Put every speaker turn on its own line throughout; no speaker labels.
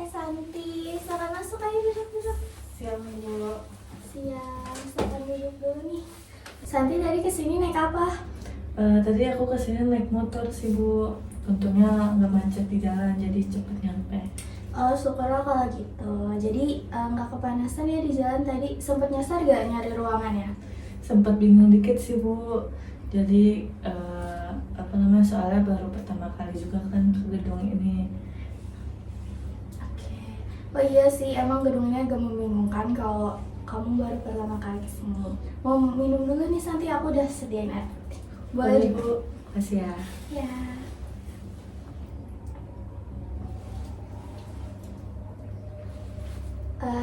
Santi, silakan masuk, ayo duduk.
Siang Bu.
Siang, silakan duduk dulu nih. Santi tadi kesini naik apa?
Tadi aku kesini naik motor sih Bu. Untungnya nggak macet di jalan, jadi cepet nyampe.
Oh, syukurlah kalau gitu. Jadi nggak kepanasan ya di jalan tadi? Sempet nyasar gak nyari ruangan ya?
Sempat bingung dikit sih Bu. Jadi soalnya baru pertama kali juga kan ke gedung ini.
Oke. Oh iya sih, emang gedungnya agak membingungkan kalau kamu baru pertama kali kesini. Mau minum dulu nih Santi, aku udah sediain air putih. Boleh
Bu. Makasih ya.
Ya.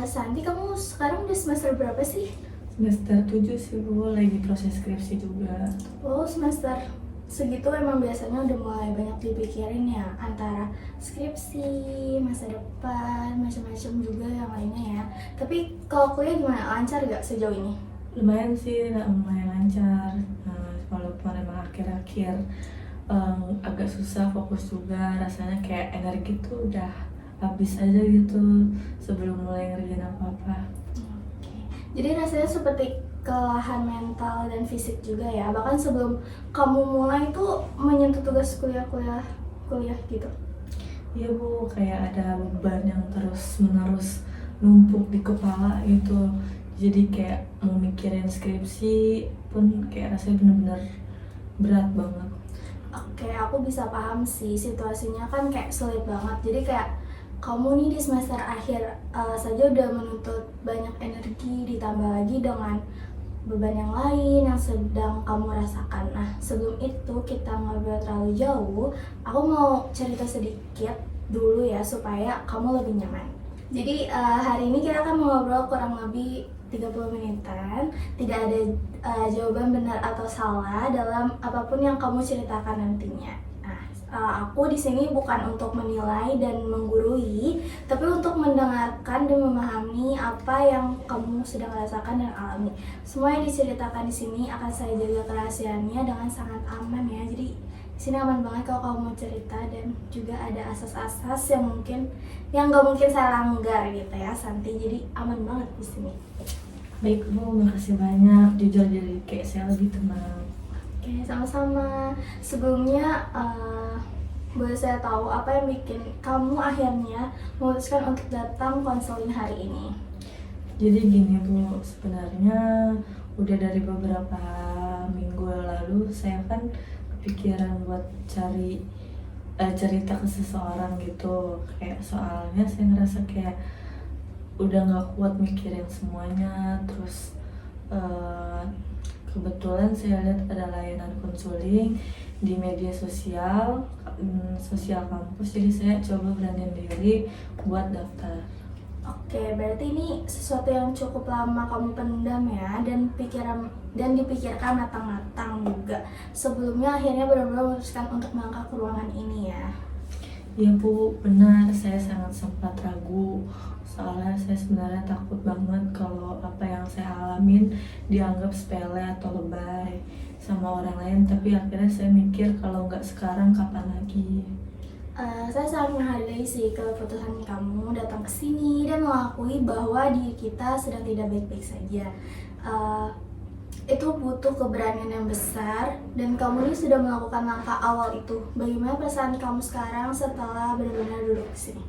Santi, kamu sekarang udah semester berapa sih?
Semester 7 sih Bu, lagi proses skripsi juga.
Oh, semester segitu emang biasanya udah mulai banyak dipikirin ya, antara skripsi, masa depan, macam-macam juga yang lainnya ya. Tapi kalau kuliah gimana? Lancar gak sejauh ini?
Lumayan sih, lumayan lancar. Walaupun emang akhir-akhir agak susah fokus juga, rasanya kayak energi tuh udah habis aja gitu sebelum mulai ngerjain apa-apa.
Oke. Jadi rasanya seperti kelelahan mental dan fisik juga ya. Bahkan sebelum kamu mulai tuh menyentuh tugas kuliah gitu.
Iya Bu, kayak ada beban yang terus-menerus numpuk di kepala gitu. Jadi kayak mau mikirin skripsi pun kayak rasanya bener-bener berat banget.
Oke, aku bisa paham sih situasinya kan kayak sulit banget. Jadi kayak kamu nih di semester akhir saja udah menuntut banyak energi, ditambah lagi dengan beban yang lain yang sedang kamu rasakan. Nah, sebelum itu kita ngobrol terlalu jauh, aku mau cerita sedikit dulu ya supaya kamu lebih nyaman. Jadi hari ini kita akan ngobrol kurang lebih 30 menitan. Tidak ada jawaban benar atau salah dalam apapun yang kamu ceritakan nantinya. Aku di sini bukan untuk menilai dan menggurui, tapi untuk mendengarkan dan memahami apa yang kamu sedang rasakan dan alami. Semua yang diceritakan di sini akan saya jaga kerahasiaannya dengan sangat aman ya. Jadi di sini aman banget kalau kamu mau cerita, dan juga ada asas-asas yang nggak mungkin saya langgar gitu ya Santi. Jadi aman banget di sini.
Baik Bu, makasih banyak. Jujur jadi kayak saya lebih tenang.
Oke, sama-sama. Sebelumnya, boleh saya tahu apa yang bikin kamu akhirnya memutuskan untuk datang konseling hari ini?
Jadi gini Bu, sebenarnya udah dari beberapa minggu lalu saya kan kepikiran buat cari cerita ke seseorang gitu. Kayak soalnya saya ngerasa kayak udah gak kuat mikirin semuanya. Terus kebetulan saya lihat ada layanan konseling di media sosial kampus, jadi saya coba beraniin diri buat daftar.
Oke, berarti ini sesuatu yang cukup lama kamu pendam ya, dan dipikirkan matang-matang juga sebelumnya akhirnya benar-benar memutuskan untuk melangkah ke ruangan ini ya.
Iya Bu, benar, saya sangat sempat ragu. Soalnya saya sebenarnya takut banget kalau apa yang saya alamin dianggap sepele atau lebay sama orang lain. Tapi akhirnya saya mikir kalau nggak sekarang kapan lagi.
Saya sangat menghargai sih keputusan kamu datang ke sini dan mengakui bahwa diri kita sedang tidak baik-baik saja. Itu butuh keberanian yang besar, dan kamu ini sudah melakukan langkah awal itu. Bagaimana perasaan kamu sekarang setelah benar-benar duduk di sini?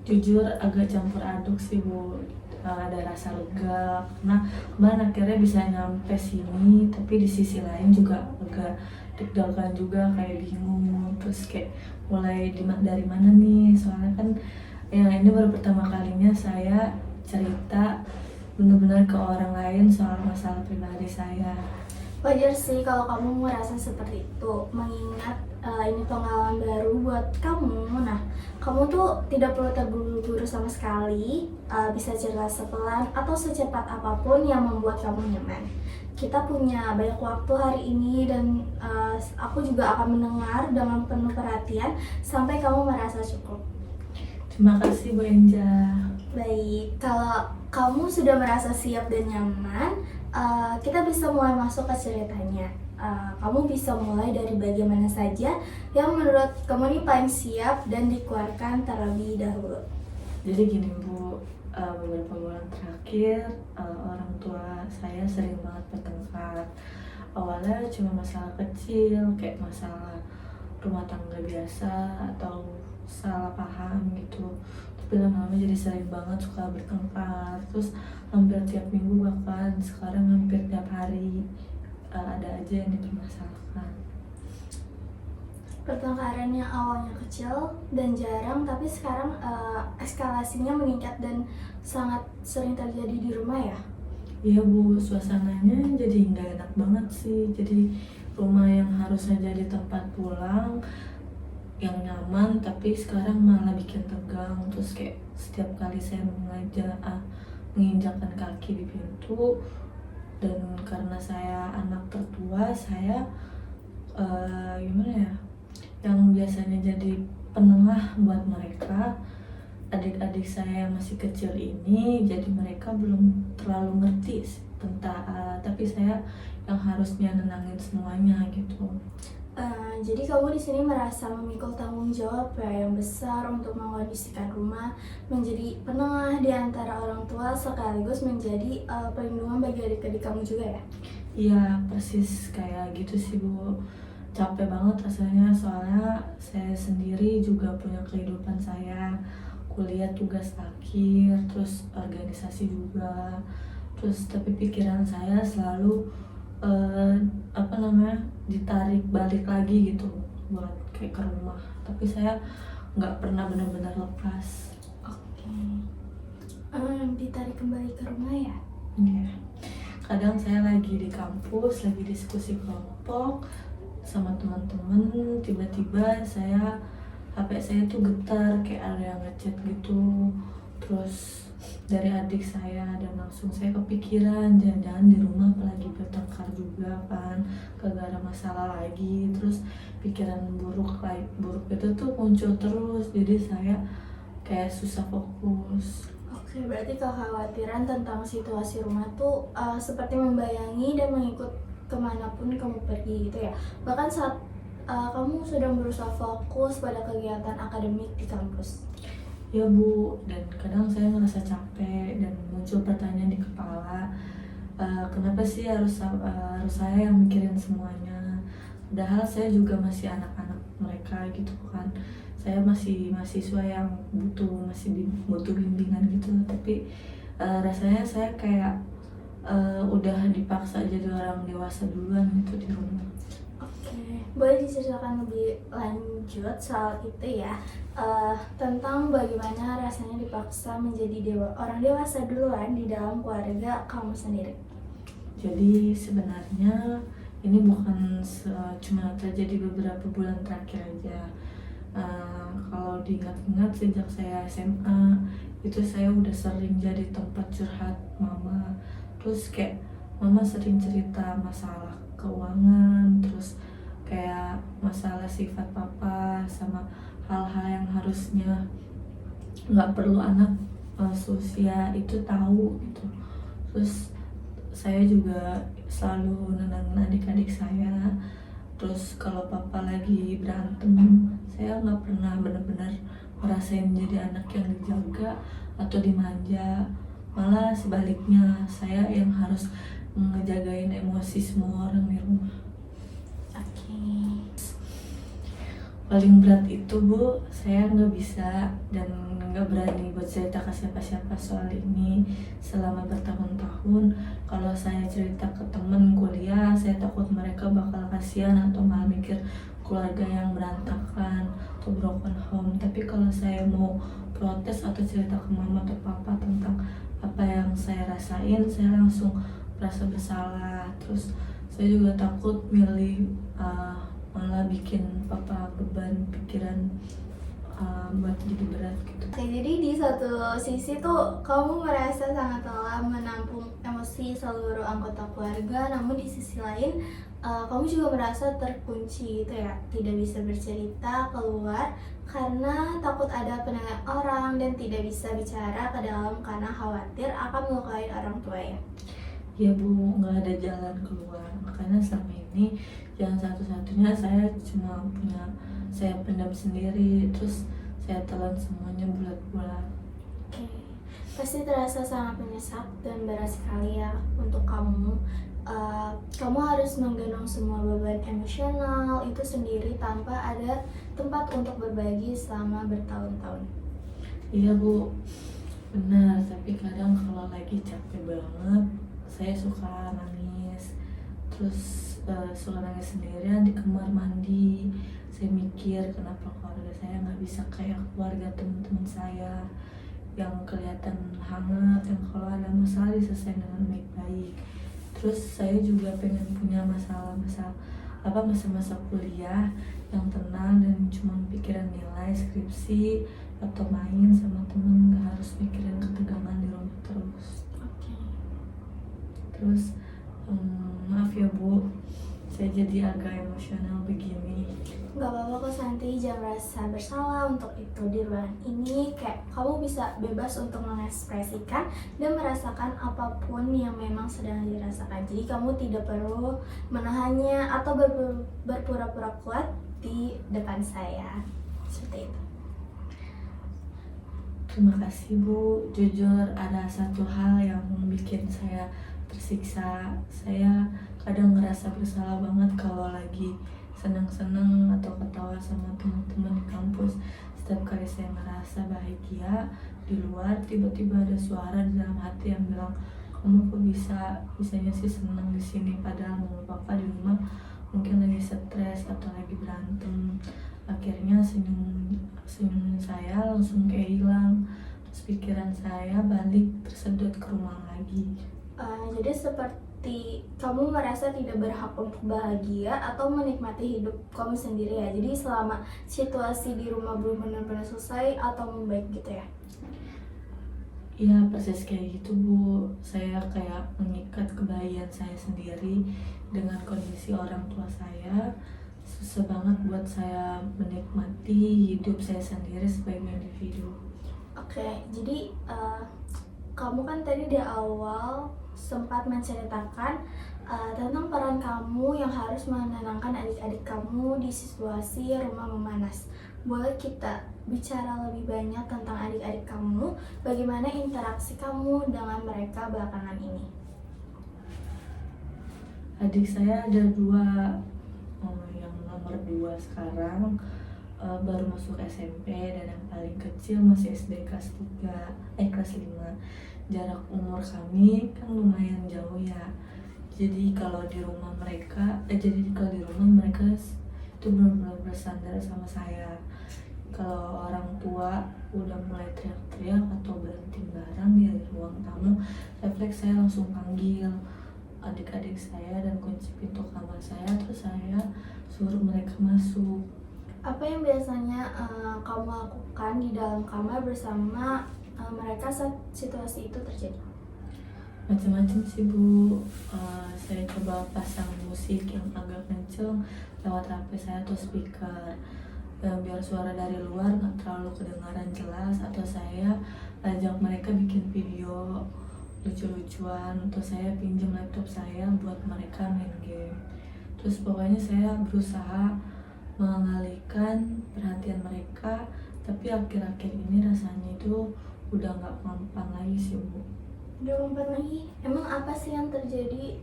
Jujur agak campur aduk sih Bu. Ada rasa lega karena kemarin akhirnya bisa nyampe sini, tapi di sisi lain juga agak deg-degan juga, kayak bingung. Terus kayak mulai dari mana nih, soalnya kan yang ini baru pertama kalinya saya cerita benar-benar ke orang lain soal masalah pribadi saya.
Wajar sih kalau kamu merasa seperti itu, mengingat ini pengalaman baru buat kamu. Nah, kamu tuh tidak perlu terburu-buru sama sekali, bisa cerita sepelan atau secepat apapun yang membuat kamu nyaman. Kita punya banyak waktu hari ini, dan aku juga akan mendengar dengan penuh perhatian sampai kamu merasa cukup.
Terima kasih Bu Enja.
Baik, kalau kamu sudah merasa siap dan nyaman, kita bisa mulai masuk ke ceritanya. Kamu bisa mulai dari bagian mana saja yang menurut kamu ini paling siap dan dikeluarkan terlebih dahulu.
Jadi gini Bu, beberapa bulan terakhir orang tua saya sering banget bertengkar. Awalnya cuma masalah kecil, kayak masalah rumah tangga biasa atau salah paham gitu. Tapi lama-lama jadi sering banget suka bertengkar. Terus hampir tiap minggu, bahkan sekarang hampir tiap hari ada aja yang dipermasalahkan.
Pertengkaran yang awalnya kecil dan jarang, tapi sekarang eskalasinya meningkat dan sangat sering terjadi di rumah ya.
Iya Bu, suasananya jadi nggak enak banget sih. Jadi rumah yang harusnya jadi tempat pulang, yang nyaman, tapi sekarang malah bikin tegang. Terus kayak setiap kali saya menginjakkan kaki di pintu, dan karena saya anak tertua, saya gimana ya, yang biasanya jadi penengah buat mereka, adik-adik saya yang masih kecil ini, jadi mereka belum terlalu ngerti tentang tapi saya yang harusnya nenangin semuanya gitu.
Jadi kamu di sini merasa memikul tanggung jawab ya yang besar untuk mengkondisikan rumah, menjadi penengah di antara orang tua sekaligus menjadi perlindungan bagi adik-adik kamu juga ya?
Iya, persis kayak gitu sih Bu. Capek banget rasanya, soalnya saya sendiri juga punya kehidupan saya, kuliah, tugas akhir, terus organisasi juga. Terus tapi pikiran saya selalu ditarik balik lagi gitu buat kayak ke rumah. Tapi saya nggak pernah benar-benar lepas.
Oke. Ditarik kembali ke rumah ya?
Iya. Kadang saya lagi di kampus, lagi diskusi kelompok sama teman-teman, tiba-tiba HP saya tuh getar, kayak ada yang ngechat gitu. Terus dari adik saya, dan langsung saya kepikiran jangan-jangan di rumah apalagi bertengkar juga kan, gara-gara masalah lagi. Terus pikiran buruk itu tuh muncul terus, jadi saya kayak susah fokus.
Oke, berarti kekhawatiran tentang situasi rumah tuh seperti membayangi dan mengikut kemanapun kamu pergi gitu ya. Bahkan saat kamu sedang berusaha fokus pada kegiatan akademik di kampus.
Ya Bu, dan kadang saya ngerasa capek dan muncul pertanyaan di kepala, kenapa sih harus saya yang mikirin semuanya? Padahal saya juga masih anak-anak mereka gitu kan. Saya masih mahasiswa yang butuh bimbingan gitu. Tapi rasanya saya kayak udah dipaksa jadi orang dewasa duluan gitu di rumah.
Oke, boleh diceritakan lebih lanjut soal itu ya, tentang bagaimana rasanya dipaksa menjadi orang dewasa duluan di dalam keluarga kamu sendiri.
Jadi sebenarnya ini bukan cuma terjadi beberapa bulan terakhir aja. Kalau diingat-ingat sejak saya SMA itu saya udah sering jadi tempat curhat mama. Terus kayak mama sering cerita masalah keuangan, terus kayak masalah sifat papa, sama hal-hal yang harusnya nggak perlu anak seusia itu tahu gitu. Terus saya juga selalu nenangin adik-adik saya. Terus kalau papa lagi berantem, saya nggak pernah benar-benar ngerasain jadi anak yang dijaga atau dimanja. Malah sebaliknya, saya yang harus ngejagain emosi semua orang di rumah.
Oke.
Paling berat itu Bu, saya nggak bisa dan nggak berani buat cerita ke siapa-siapa soal ini selama bertahun-tahun. Kalau saya cerita ke temen kuliah, saya takut mereka bakal kasihan atau malah mikir keluarga yang berantakan atau broken home. Tapi kalau saya mau protes atau cerita ke mama atau papa tentang apa yang saya rasain, saya langsung merasa bersalah. Terus saya juga takut milih malah bikin papa beban pikiran buat jadi berat gitu.
Oke, jadi di satu sisi tuh kamu merasa sangat lelah menampung emosi seluruh anggota keluarga, namun di sisi lain kamu juga merasa terkunci gitu ya, tidak bisa bercerita keluar karena takut ada penilaian orang dan tidak bisa bicara ke dalam karena khawatir akan melukai orang tua ya.
Ya bu, nggak ada jalan keluar. Makanya selama ini jalan satu-satunya saya cuma punya, saya pendam sendiri, terus saya telan semuanya bulat-bulat.
Oke, pasti terasa sangat menyesak dan berat sekali ya untuk kamu. Kamu harus menggendong semua beban emosional itu sendiri tanpa ada tempat untuk berbagi selama bertahun-tahun.
Iya bu, benar. Tapi kadang kalau lagi capek banget, saya suka nangis. Terus suka nangis sendirian di kamar mandi. Saya mikir kenapa keluarga saya nggak bisa kayak keluarga teman-teman saya yang kelihatan hangat, yang kalau ada masalah diselesaikan dengan baik-baik. Terus saya juga pengen punya masa-masa kuliah yang tenang dan cuma pikiran nilai skripsi atau main sama temen, nggak harus mikirin ketegangan di rumah terus.
Oke.
Terus maaf ya bu, saya jadi agak emosional begini.
Gak apa-apa kok Santi, jangan merasa bersalah untuk itu. Di ruangan ini kayak kamu bisa bebas untuk mengekspresikan dan merasakan apapun yang memang sedang dirasakan. Jadi kamu tidak perlu menahannya atau berpura-pura kuat di depan saya. Seperti itu.
Terima kasih bu, jujur ada satu hal yang bikin saya tersiksa. Saya kadang ngerasa bersalah banget kalau lagi senang-senang atau ketawa sama teman-teman di kampus. Setiap kali saya merasa bahagia di luar, tiba-tiba ada suara di dalam hati yang bilang, kamu kok bisanya sih senang di sini, padahal mama papa di rumah mungkin lagi stres atau lagi berantem. Akhirnya senyum saya langsung kayak hilang, terus pikiran saya balik tersedot ke rumah lagi.
Jadi seperti kamu merasa tidak berhak untuk bahagia atau menikmati hidup kamu sendiri ya. Jadi selama situasi di rumah belum benar-benar selesai atau membaik gitu ya.
Iya persis kayak gitu bu, saya kayak mengikat kebahagiaan saya sendiri dengan kondisi orang tua saya. Susah banget buat saya menikmati hidup saya sendiri sebagai individu.
Oke, jadi kamu kan tadi di awal sempat menceritakan tentang peran kamu yang harus menenangkan adik-adik kamu di situasi rumah memanas. Boleh kita bicara lebih banyak tentang adik-adik kamu, bagaimana interaksi kamu dengan mereka belakangan ini?
Adik saya ada dua, yang nomor 2 sekarang baru masuk SMP, dan yang paling kecil masih SD kelas 5. Jarak umur kami kan lumayan jauh ya. Jadi kalau di rumah mereka itu benar-benar bersandar sama saya. Kalau orang tua udah mulai teriak-teriak atau berhenti barang di ruang tamu, refleks saya langsung panggil adik-adik saya dan kunci pintu kamar saya, terus saya suruh mereka masuk.
Apa yang biasanya kamu lakukan di dalam kamar bersama mereka saat situasi itu terjadi?
Macam-macam sih bu. Saya coba pasang musik yang agak kenceng lewat HP saya atau speaker, biar suara dari luar nggak terlalu kedengaran jelas. Atau saya ajak mereka bikin video lucu-lucuan, atau saya pinjam laptop saya buat mereka main game. Terus pokoknya saya berusaha mengalihkan perhatian mereka, tapi akhir-akhir ini rasanya itu udah nggak mempan lagi sih bu.
Udah mempan lagi? Emang apa sih yang terjadi?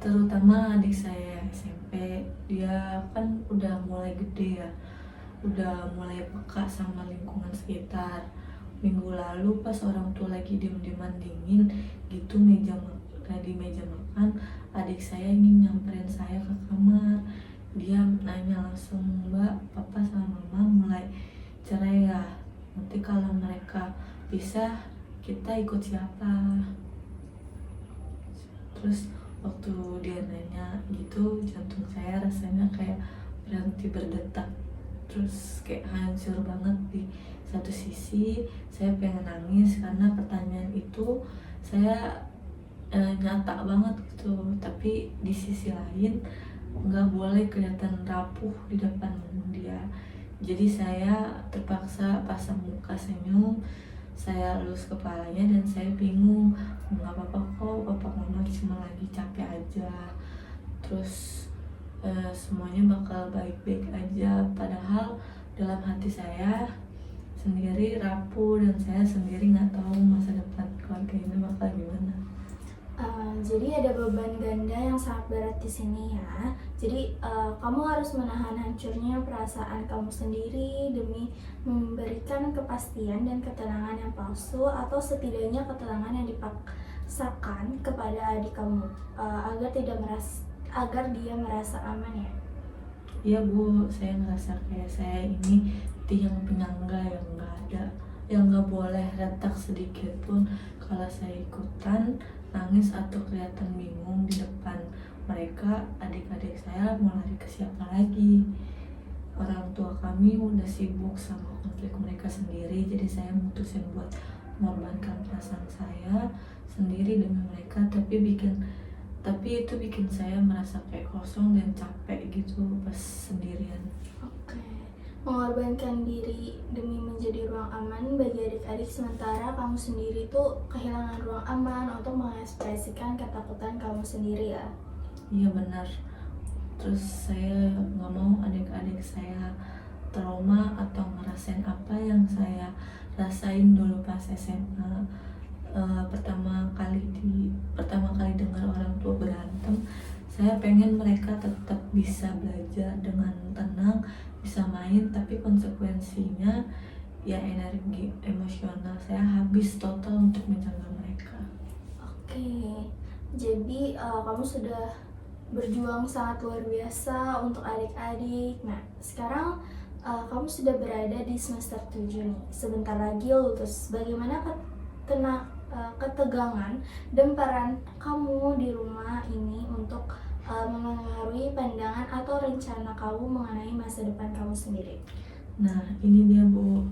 Terutama adik saya SMP, dia kan udah mulai gede ya, udah mulai peka sama lingkungan sekitar. Minggu lalu pas orang tua lagi diem-dieman dingin gitu di meja makan, adik saya ingin nyamperin saya ke kamar. Dia nanya langsung, Mbak, papa sama mama mulai cerai ya? Nanti kalau mereka pisah, kita ikut siapa? Terus waktu dia nanya gitu, jantung saya rasanya kayak berhenti berdetak. Terus kayak hancur banget. Di satu sisi saya pengen nangis karena pertanyaan itu saya nyata banget gitu, tapi di sisi lain nggak boleh kelihatan rapuh di depan dia. Jadi saya terpaksa pasang muka senyum, saya elus kepalanya dan saya bingung, nggak apa-apa kok, papa mama cuma lagi capek aja, terus semuanya bakal baik-baik aja. Padahal dalam hati saya sendiri rapuh dan saya sendiri nggak tahu masa depan keluarga ini bakal gimana.
Jadi ada beban ganda yang sangat berat di sini ya. Jadi kamu harus menahan hancurnya perasaan kamu sendiri demi memberikan kepastian dan ketenangan yang palsu, atau setidaknya ketenangan yang dipaksakan kepada adik kamu, agar dia merasa aman ya.
Iya Bu, saya ngerasa kayak saya ini tiang penyangga yang nggak ada, yang nggak boleh retak sedikit pun kalau saya ikutan nangis atau kelihatan bingung di depan mereka. Adik-adik saya mau lari ke siapa lagi? Orang tua kami udah sibuk sama konflik mereka sendiri, jadi saya mutusin buat mengorbankan perasaan saya sendiri demi mereka, tapi itu bikin saya merasa kayak kosong dan capek gitu pas sendirian.
Oke. Mengorbankan diri demi menjadi ruang aman bagi adik-adik, sementara kamu sendiri tuh kehilangan ruang aman untuk mengekspresikan ketakutan kamu sendiri ya.
Iya benar. Terus saya nggak mau adik-adik saya trauma atau ngerasain apa yang saya rasain dulu pas SMA. Pertama kali dengar orang tua berantem, saya pengen mereka tetap bisa belajar dengan tenang, bisa main, tapi konsekuensinya ya energi emosional saya habis total untuk menjaga mereka.
Oke, jadi kamu sudah berjuang sangat luar biasa untuk adik-adik. Nah, sekarang kamu sudah berada di semester 7 nih, sebentar lagi lulus. Bagaimana ketegangan dan peran kamu di rumah ini untuk memengaruhi pandangan atau rencana kamu mengenai masa depan kamu sendiri?
Nah, ini dia Bu,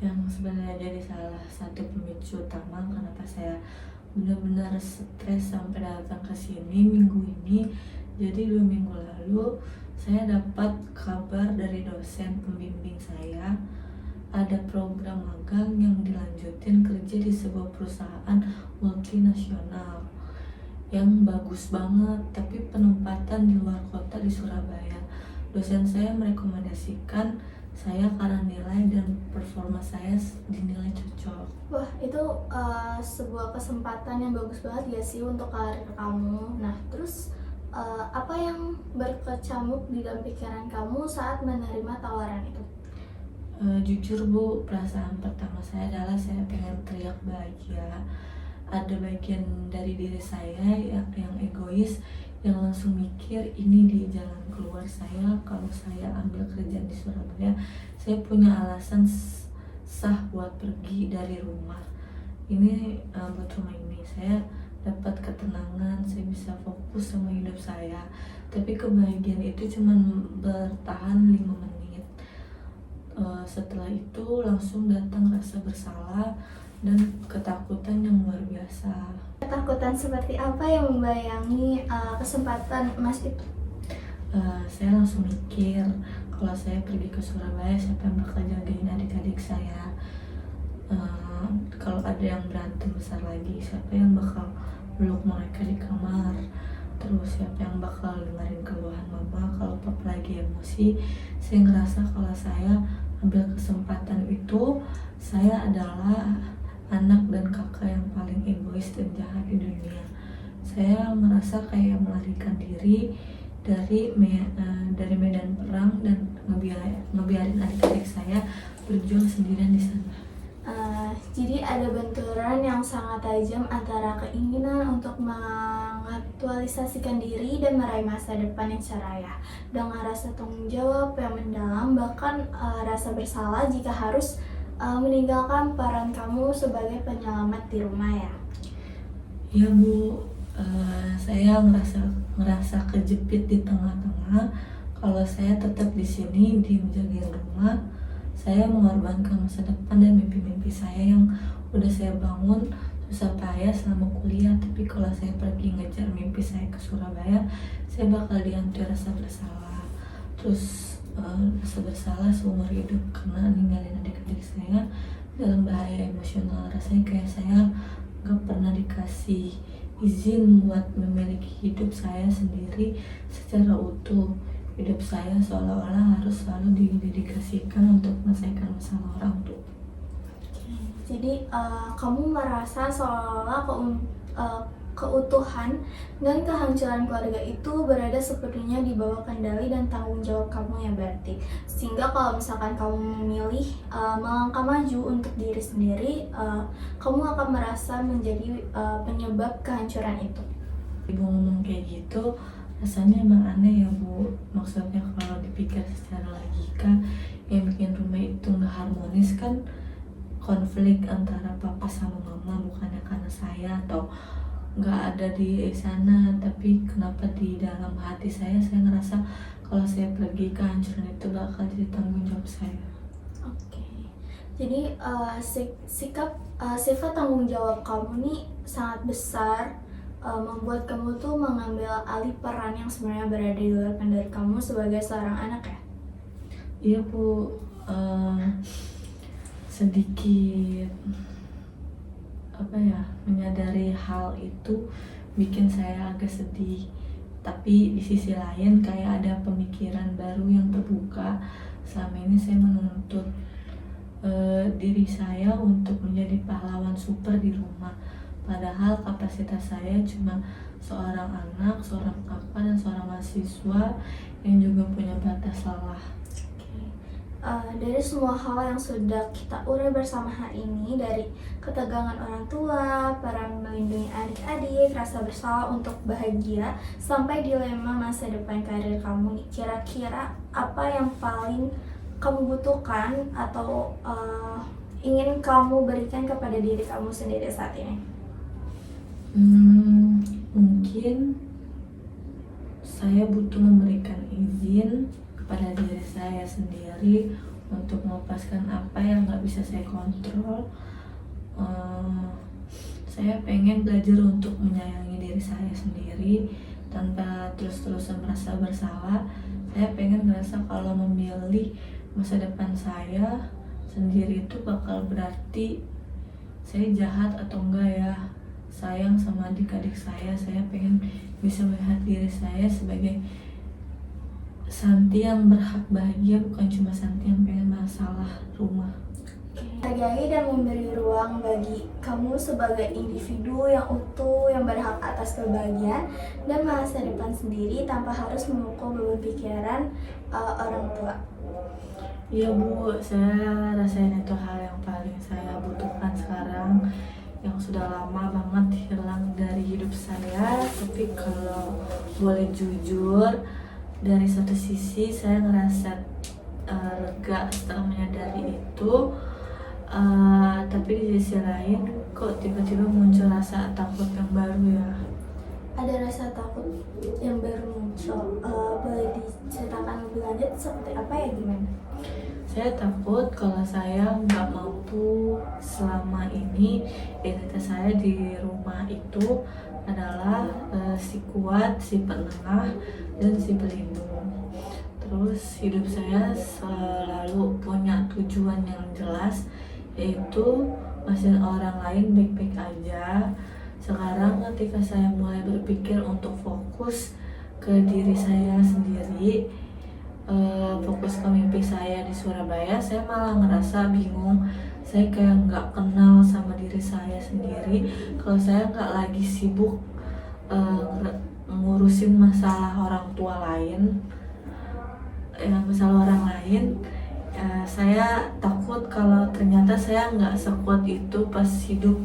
yang sebenarnya jadi salah satu pemicu utama kenapa saya benar-benar stres sampai datang ke sini minggu ini. Jadi 2 minggu lalu saya dapat kabar dari dosen pembimbing saya, ada program magang yang dilanjutin kerja di sebuah perusahaan multinasional yang bagus banget, tapi penempatan di luar kota di Surabaya. Dosen saya merekomendasikan saya karena nilai dan performa saya dinilai cocok.
Wah, itu sebuah kesempatan yang bagus banget ya sih untuk karir kamu. Nah, terus apa yang berkecamuk di dalam pikiran kamu saat menerima tawaran itu?
Jujur Bu, perasaan pertama saya adalah saya pengen teriak bahagia. Ada bagian dari diri saya yang egois, yang langsung mikir ini di jalan keluar saya. Kalau saya ambil kerjaan di Surabaya, saya punya alasan sah buat pergi dari rumah ini. Buat rumah ini saya dapat ketenangan, saya bisa fokus sama hidup saya. Tapi kebahagiaan itu cuma bertahan 5 menit. Setelah itu langsung datang rasa bersalah dan ketakutan yang luar biasa.
Ketakutan seperti apa yang membayangi kesempatan emas itu?
Saya langsung mikir, kalau saya pergi ke Surabaya, siapa yang bakal jagain adik-adik saya? Kalau ada yang berantem besar lagi, siapa yang bakal peluk mereka di kamar? Terus siapa yang bakal dengerin keluhan mama kalau papa lagi emosi? Saya ngerasa kalau saya ambil kesempatan itu, saya adalah anak dan kakak yang paling egois dan jahat di dunia. Saya merasa kayak melarikan diri dari medan perang dan ngebiarin adik-adik saya berjuang sendirian di sana.
Jadi ada benturan yang sangat tajam antara keinginan untuk mengaktualisasikan diri dan meraih masa depan yang cerah, dengan rasa tanggung jawab yang mendalam, bahkan rasa bersalah jika harus meninggalkan peran kamu sebagai penyelamat di rumah ya.
Iya Bu, saya ngerasa kejepit di tengah-tengah. Kalau saya tetap di sini di menjaga rumah, saya mengorbankan masa depan dan mimpi-mimpi saya yang udah saya bangun susah payah selama kuliah. Tapi kalau saya pergi ngejar mimpi saya ke Surabaya, saya bakal dihantui rasa bersalah. Terus rasa bersalah seumur hidup karena ninggalin adik-adik saya dalam bahaya emosional. Rasanya kayak saya nggak pernah dikasih izin buat memiliki hidup saya sendiri secara utuh. Hidup saya seolah-olah harus selalu didedikasikan untuk menyelesaikan masalah orang tua.
Jadi kamu merasa seolah-olah keutuhan dan kehancuran keluarga itu berada sepenuhnya di bawah kendali dan tanggung jawab kamu ya berarti. Sehingga kalau misalkan kamu memilih melangkah maju untuk diri sendiri, kamu akan merasa menjadi penyebab kehancuran itu.
Ibu ngomong kayak gitu, rasanya emang aneh ya Bu. Maksudnya kalau dipikir secara logika, yang bikin rumah itu nggak harmonis kan konflik antara papa sama mama, bukannya karena saya atau nggak ada di sana, tapi kenapa di dalam hati saya ngerasa kalau saya pergi, kehancuran itu bakal jadi tanggung jawab saya.
Oke. Jadi sifat tanggung jawab kamu nih sangat besar, membuat kamu tuh mengambil alih peran yang sebenarnya berada di luar kendali kamu sebagai seorang anak ya?
Iya Bu, sedikit menyadari hal itu bikin saya agak sedih, tapi di sisi lain kayak ada pemikiran baru yang terbuka. Selama ini saya menuntut diri saya untuk menjadi pahlawan super di rumah, padahal kapasitas saya cuma seorang anak, seorang kakak, dan seorang mahasiswa yang juga punya batas lelah.
Dari semua hal yang sudah kita urai bersama hari ini, dari ketegangan orang tua, peran melindungi adik-adik, rasa bersalah untuk bahagia, sampai dilema masa depan karir kamu, kira-kira apa yang paling kamu butuhkan atau ingin kamu berikan kepada diri kamu sendiri saat ini?
Mungkin saya butuh memberikan izin kepada diri saya sendiri untuk melepaskan apa yang nggak bisa saya kontrol. Saya pengen belajar untuk menyayangi diri saya sendiri tanpa terus-terusan merasa bersalah. Saya pengen merasa kalau memilih masa depan saya sendiri itu bakal berarti saya jahat atau enggak ya, sayang sama adik-adik saya. Saya pengen bisa melihat diri saya sebagai Santi yang berhak bahagia, bukan cuma Santi yang pengen masalah rumah.
Menghargai dan memberi ruang bagi kamu sebagai individu yang utuh, yang berhak atas kebahagiaan dan masa depan sendiri tanpa harus memukul beban pikiran orang tua.
Iya Bu, saya rasain itu hal yang paling saya butuhkan sekarang, yang sudah lama banget hilang dari hidup saya. Tapi kalau boleh jujur, dari satu sisi saya ngerasa lega setelah menyadari itu, tapi di sisi lain kok tiba-tiba muncul rasa takut yang baru ya.
Ada rasa takut yang baru muncul, boleh diceritakan lebih lanjut seperti apa ya, gimana?
Saya takut kalau saya nggak mampu selama ini. Identitas saya di rumah itu adalah si kuat, si penengah, dan si pelindung. Terus hidup saya selalu punya tujuan yang jelas, yaitu ngasih orang lain baik-baik aja. Sekarang ketika saya mulai berpikir untuk fokus ke diri saya sendiri, fokus ke mimpi saya di Surabaya, saya malah ngerasa bingung. Saya kayak nggak kenal sama diri saya sendiri kalau saya nggak lagi sibuk ngurusin masalah orang tua lain, masalah orang lain. Saya takut kalau ternyata saya nggak sekuat itu pas hidup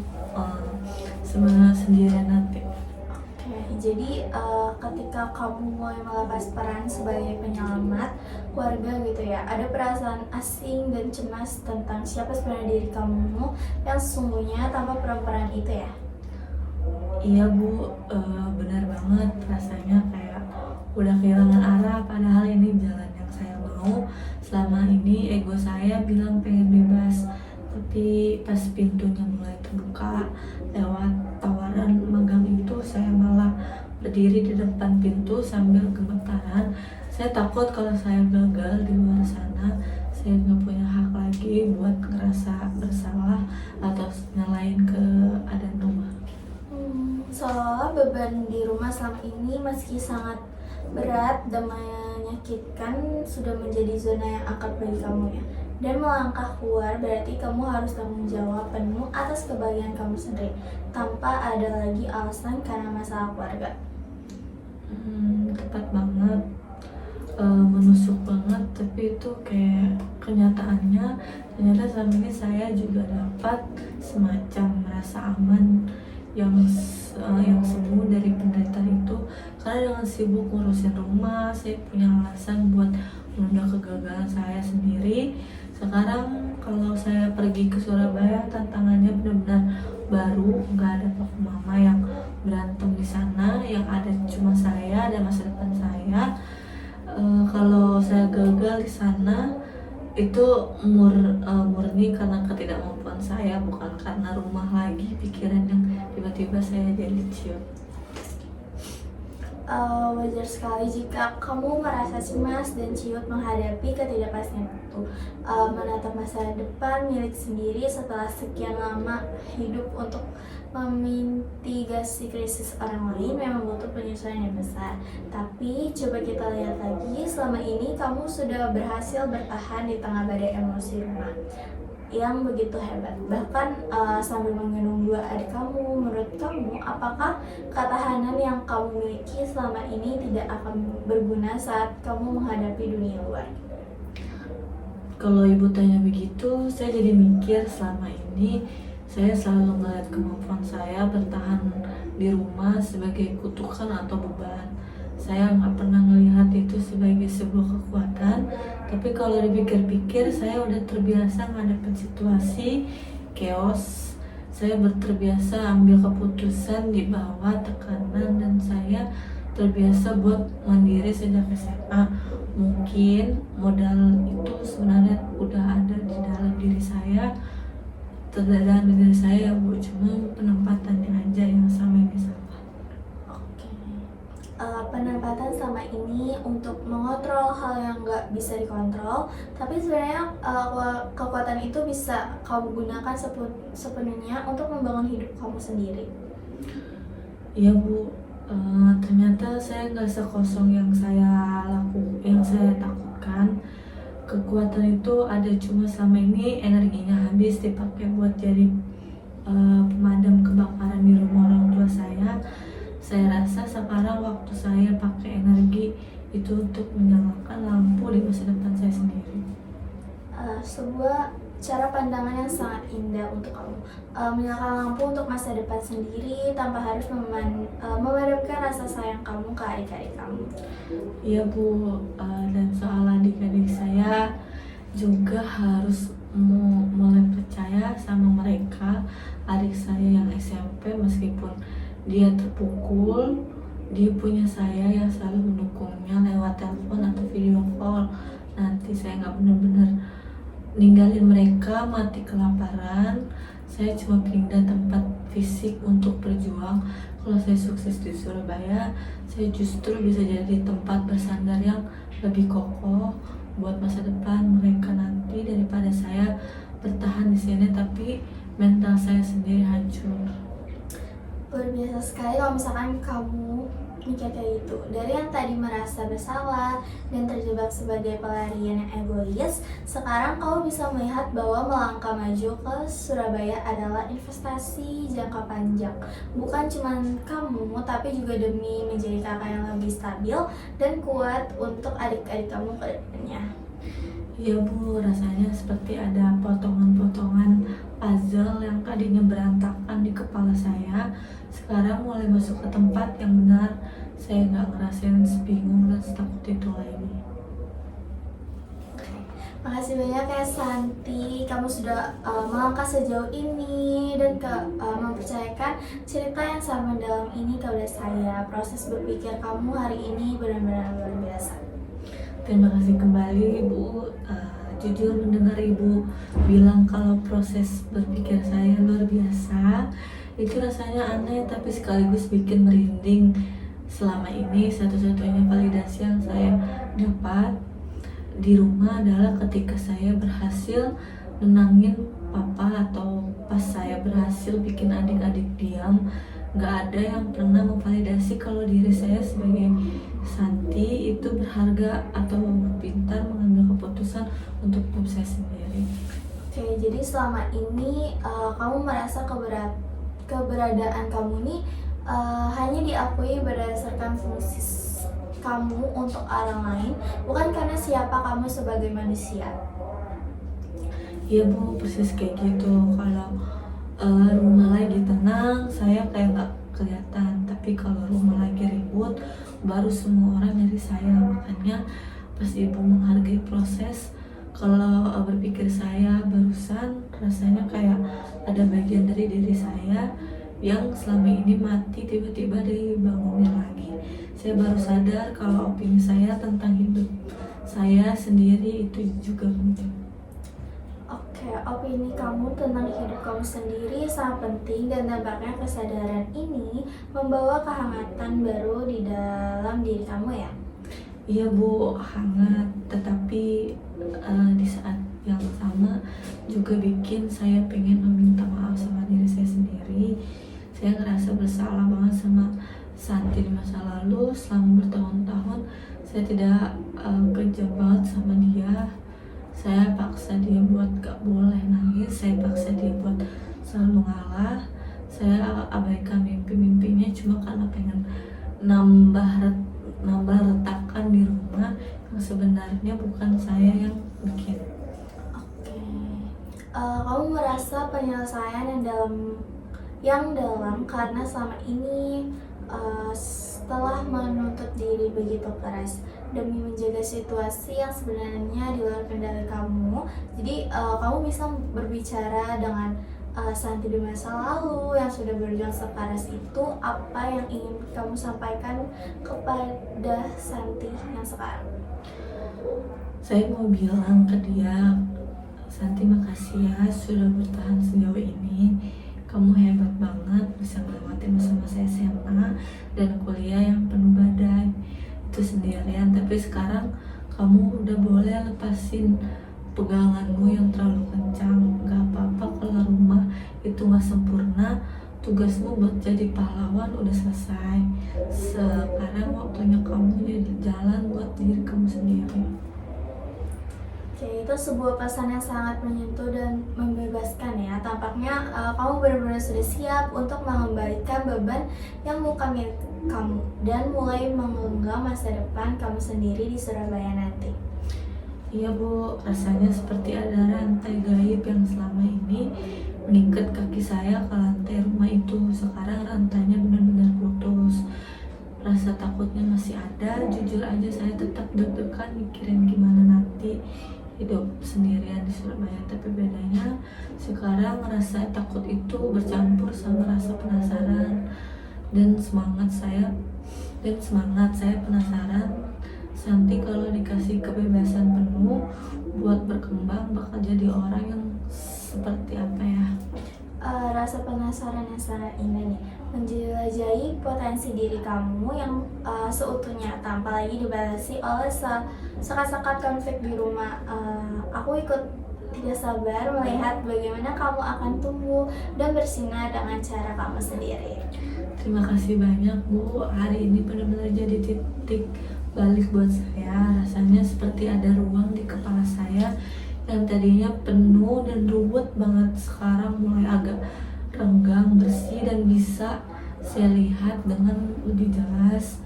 sebenarnya sendirian nanti.
Jadi ketika kamu mulai melepas peran sebagai penyelamat keluarga gitu ya, ada perasaan asing dan cemas tentang siapa sebenarnya diri kamu yang sesungguhnya tanpa peran itu ya?
Iya Bu, benar banget. Rasanya kayak udah kehilangan arah, padahal ini jalan yang saya mau. Selama ini ego saya bilang pengen bebas, tapi pas pintunya mulai terbuka lewat tawaran magang itu, saya malah berdiri di depan pintu sambil gemetaran. Saya takut kalau saya gagal di luar sana, saya nggak punya hak lagi buat ngerasa bersalah atau nyalain keadaan rumah.
Seolah beban di rumah selama ini meski sangat berat dan menyakitkan sudah menjadi zona yang akrab bagi kamu ya. Dan melangkah keluar berarti kamu harus tanggung jawab penuh atas kebahagiaan kamu sendiri tanpa ada lagi alasan karena masalah keluarga.
Tepat banget, menusuk banget, tapi itu kayak kenyataannya ternyata selama ini saya juga dapat semacam merasa aman yang semu dari penderitaan itu, karena dengan sibuk ngurusin rumah saya punya alasan buat menunda kegagalan saya sendiri. Sekarang kalau saya pergi ke Surabaya tantangannya benar-benar baru, nggak ada papa mama yang berantem di sana, yang ada cuma saya dan masa depan saya. Kalau saya gagal di sana itu murni karena ketidakmampuan saya, bukan karena rumah lagi pikiran yang tiba-tiba saya jadi ciut.
Wajar sekali jika kamu merasa cemas dan ciut menghadapi ketidakpastian itu. Menatap masa depan milik sendiri setelah sekian lama hidup untuk memitigasi krisis orang lain memang butuh penyesuaian yang besar. Tapi coba kita lihat lagi, selama ini kamu sudah berhasil bertahan di tengah badai emosi rumah yang begitu hebat, bahkan sambil menggendong dua adik kamu. Menurut kamu, apakah ketahanan yang kamu miliki selama ini tidak akan berguna saat kamu menghadapi dunia luar?
Kalau ibu tanya begitu, saya jadi mikir selama ini saya selalu melihat kemampuan saya bertahan di rumah sebagai kutukan atau beban. Saya nggak pernah melihat itu sebagai sebuah kekuatan, tapi kalau dipikir-pikir saya udah terbiasa menghadapi situasi chaos. Saya terbiasa ambil keputusan di bawah tekanan dan saya terbiasa buat mandiri sejak SMA. Mungkin modal itu sebenarnya udah ada di dalam diri saya, terdalam di diri saya, Bu, cuma penempatannya aja yang sama ini salah.
Penempatan selama ini untuk mengontrol hal yang nggak bisa dikontrol, tapi sebenarnya kekuatan itu bisa kamu gunakan sepenuhnya untuk membangun hidup kamu sendiri.
Iya, Bu, ternyata saya nggak sekosong yang saya takutkan. Kekuatan itu ada, cuma selama ini energinya habis dipakai buat jadi pemadam kebakaran di rumah orang tua saya. Saya rasa sekarang waktu saya pakai energi itu untuk menyalakan lampu di masa depan saya sendiri.
Sebuah cara pandangan yang sangat indah untuk kamu, menyalakan lampu untuk masa depan sendiri tanpa harus memadamkan rasa sayang kamu ke adik-adik kamu.
Iya, Bu, dan soal adik-adik saya juga harus mulai percaya sama mereka. Adik saya yang SMP, meskipun dia terpukul, dia punya saya yang selalu mendukungnya lewat telepon atau video call. Nanti saya nggak benar-benar ninggalin mereka mati kelaparan. Saya cuma pindah tempat fisik untuk berjuang. Kalau saya sukses di Surabaya, saya justru bisa jadi tempat bersandar yang lebih kokoh buat masa depan mereka nanti, daripada saya bertahan di sini tapi mental saya sendiri hancur.
Luar biasa sekali kalau misalkan kamu mikir kayak gitu. Dari yang tadi merasa bersalah dan terjebak sebagai pelarian yang egois, sekarang kamu bisa melihat bahwa melangkah maju ke Surabaya adalah investasi jangka panjang. Bukan cuma kamu, tapi juga demi menjadi kakak yang lebih stabil dan kuat untuk adik-adik kamu ke depannya.
Iya, Bu, rasanya seperti ada potongan-potongan puzzle yang tadinya berantakan di kepala saya, sekarang mulai masuk ke tempat yang benar. Saya nggak ngerasain bingung dan setakut itu lagi.
Makasih banyak ya Santi, kamu sudah melangkah sejauh ini dan mempercayakan cerita yang sangat mendalam ini kepada saya. Proses berpikir kamu hari ini benar-benar luar biasa.
Terima kasih kembali, Bu. Jujur mendengar Ibu bilang kalau proses berpikir saya luar biasa, itu rasanya aneh tapi sekaligus bikin merinding. Selama ini satu-satunya validasi yang saya dapat di rumah adalah ketika saya berhasil nenangin papa, atau pas saya berhasil bikin adik-adik diam. Gak ada yang pernah memvalidasi kalau diri saya sebagai Santi itu berharga atau pintar mengambil keputusan untuk hidup saya sendiri.
Oke, jadi selama ini kamu merasa keberadaan kamu nih hanya diakui berdasarkan fungsi kamu untuk orang lain, bukan karena siapa kamu sebagai manusia.
Iya Bu, persis kayak gitu. Kalau rumah lagi tenang, saya kayak nggak kelihatan. Tapi kalau rumah lagi ribut, baru semua orang nyari saya. Makanya pas Ibu menghargai proses, kalau berpikir saya barusan, rasanya kayak ada bagian dari diri saya yang selama ini mati tiba-tiba dibangunin lagi. Saya baru sadar kalau opini saya tentang hidup saya sendiri itu juga penting.
Oke, opini kamu tentang hidup kamu sendiri sangat penting, dan nampaknya kesadaran ini membawa kehangatan baru di dalam diri kamu ya.
Iya Bu, hangat, tetapi di saat yang sama juga bikin saya pengen meminta maaf sama diri saya sendiri. Saya ngerasa bersalah banget sama Santi di masa lalu. Selama bertahun-tahun saya tidak kejam banget sama dia. Saya paksa dia buat gak boleh nangis, saya paksa dia buat selalu ngalah. Saya abaikan mimpi-mimpinya cuma karena pengen nambah retakan di rumah yang sebenarnya bukan saya yang bikin.
Oke, kamu merasa penyelesaian yang dalam karena selama ini setelah menuntut diri begitu keras demi menjaga situasi yang sebenarnya di luar kendali kamu. Jadi kamu bisa berbicara dengan Santi di masa lalu yang sudah berjuang sekeras itu. Apa yang ingin kamu sampaikan kepada Santi yang sekarang?
Saya mau bilang ke dia, Santi makasih ya sudah bertahan sejauh ini. Kamu hebat banget bisa ngelewatin masa-masa SMA dan kuliah yang penuh badai itu sendirian. Tapi sekarang kamu udah boleh lepasin peganganmu yang terlalu kencang. Gak apa-apa kalau rumah itu gak sempurna. Tugasmu buat jadi pahlawan udah selesai. Sekarang waktunya kamu jadi jalan buat diri kamu sendiri.
Oke, itu sebuah pesan yang sangat menyentuh dan membebaskan ya. Tampaknya kamu benar-benar sudah siap untuk mengembalikan beban yang bukan milik kamu dan mulai menggenggam masa depan kamu sendiri di Surabaya nanti.
Iya Bu, rasanya seperti ada rantai gaib yang selama ini mengikat kaki saya ke lantai rumah itu. Sekarang rantainya benar-benar putus. Rasa takutnya masih ada. Jujur aja saya tetap deg-degan mikirin gimana nanti hidup sendirian di Surabaya. Tapi bedanya sekarang rasa takut itu bercampur sama rasa penasaran dan semangat saya penasaran Santi kalau dikasih kebebasan penuh buat berkembang bakal jadi orang yang seperti apa ya?
Rasa penasaran yang sangat indah nih, menjelajahi potensi diri kamu yang seutuhnya tanpa lagi dibatasi oleh sekat-sekat konflik di rumah. Aku ikut tidak sabar melihat bagaimana kamu akan tumbuh dan bersinar dengan cara kamu sendiri.
Terima kasih banyak Bu, hari ini benar-benar jadi titik balik buat saya. Rasanya seperti ada ruang di kepala saya yang tadinya penuh dan ruwet banget, sekarang mulai agak renggang, bersih, dan bisa saya lihat dengan lebih jelas.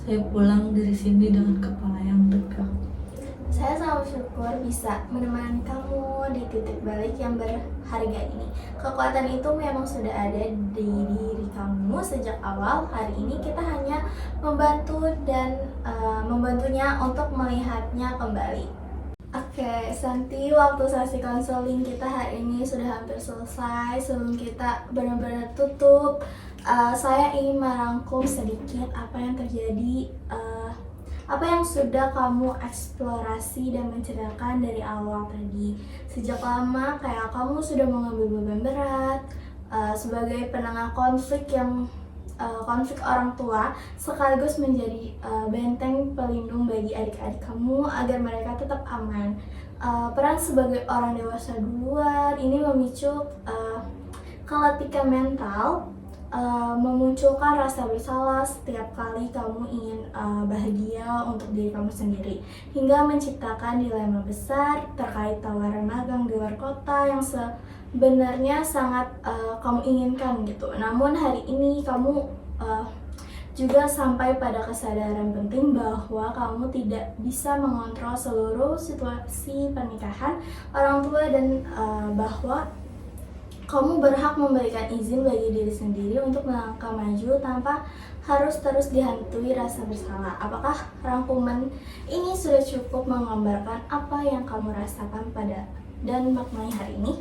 Saya pulang dari sini dengan kepala yang tegak.
Saya sangat bersyukur bisa menemani kamu di titik balik yang berharga ini. Kekuatan itu memang sudah ada di diri kamu sejak awal. Hari ini kita hanya membantu dan membantunya untuk melihatnya kembali. Oke, Santi, waktu sesi konseling kita hari ini sudah hampir selesai. Sebelum kita benar-benar tutup, saya ingin merangkum sedikit apa yang terjadi, apa yang sudah kamu eksplorasi dan menceritakan dari awal tadi. Sejak lama kayak kamu sudah mengambil beban berat sebagai penengah konflik yang konflik orang tua, sekaligus menjadi benteng pelindung bagi adik-adik kamu agar mereka tetap aman. Peran sebagai orang dewasa duluan ini memicu keletikan mental, memunculkan rasa bersalah setiap kali kamu ingin bahagia untuk diri kamu sendiri, hingga menciptakan dilema besar terkait tawaran magang di luar kota yang sebenarnya sangat kamu inginkan gitu. Namun hari ini kamu juga sampai pada kesadaran penting bahwa kamu tidak bisa mengontrol seluruh situasi pernikahan orang tua dan bahwa kamu berhak memberikan izin bagi diri sendiri untuk melangkah maju tanpa harus terus dihantui rasa bersalah. Apakah rangkuman ini sudah cukup menggambarkan apa yang kamu rasakan pada dan maknai hari ini?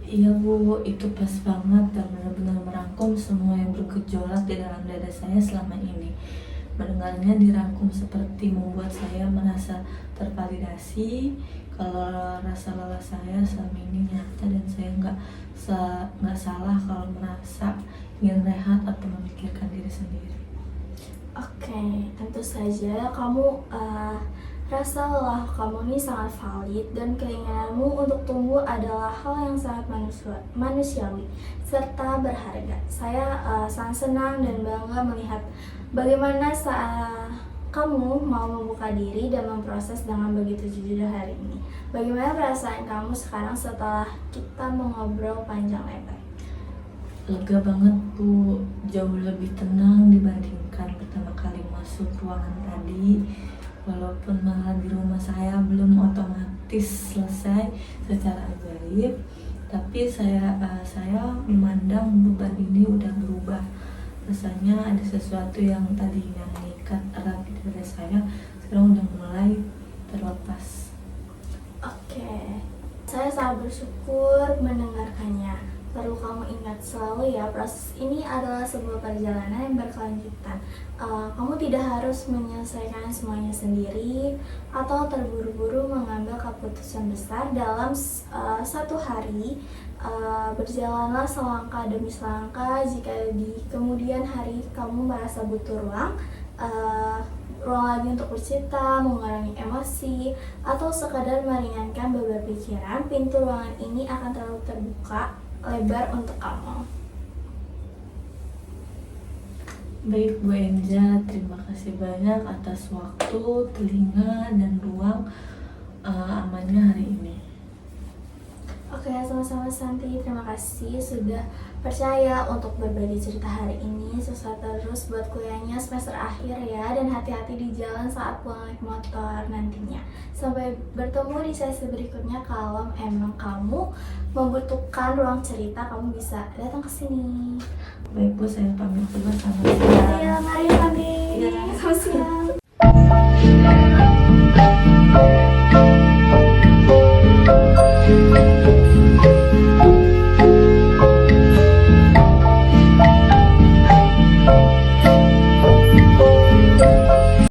Iya Bu, itu pas banget dan benar-benar merangkum semua yang bergejolak di dalam dada saya selama ini. Mendengarnya dirangkum seperti membuat saya merasa tervalidasi kalau rasa lelah saya selama ini nyata dan saya nggak salah kalau merasa ingin rehat atau memikirkan diri sendiri.
Oke, tentu saja kamu rasa lelah kamu ini sangat valid dan keinginanmu untuk tumbuh adalah hal yang sangat manusiawi serta berharga. Saya sangat senang dan bangga melihat bagaimana saat kamu mau membuka diri dan memproses dengan begitu jujur hari ini. Bagaimana perasaan kamu sekarang setelah kita mengobrol panjang lebar?
Lega banget Bu, jauh lebih tenang dibandingkan pertama kali masuk ruangan tadi. Walaupun malah di rumah saya belum otomatis selesai secara ajaib, tapi saya memandang beban ini udah berubah. Rasanya ada sesuatu yang tadinya mengikat erat di dada saya sekarang udah mulai terlepas.
Oke, saya sangat bersyukur mendengarkannya. Perlu kamu ingat selalu ya, proses ini adalah sebuah perjalanan yang berkelanjutan. Kamu tidak harus menyelesaikan semuanya sendiri atau terburu-buru mengambil keputusan besar dalam satu hari. Berjalanlah selangkah demi selangkah. Jika di kemudian hari kamu merasa butuh ruang lagi untuk bercerita, mengurangi emosi, atau sekadar meringankan beban pikiran, pintu ruangan ini akan terlalu terbuka lebar untuk kamu.
Baik Bu Enja, terima kasih banyak atas waktu, telinga, dan ruang amannya hari ini.
Oke, sama-sama Santi. Terima kasih sudah percaya untuk berbagi cerita hari ini. Sukses terus buat kuliahnya semester akhir ya. Dan hati-hati di jalan saat pulang naik motor nantinya. Sampai bertemu di sesi berikutnya. Kalau emang kamu membutuhkan ruang cerita, kamu bisa datang ke sini.
Baik Bu, saya pamit dulu, selamat siang.
Iya, mari Santi.
Iya.
Selamat siang.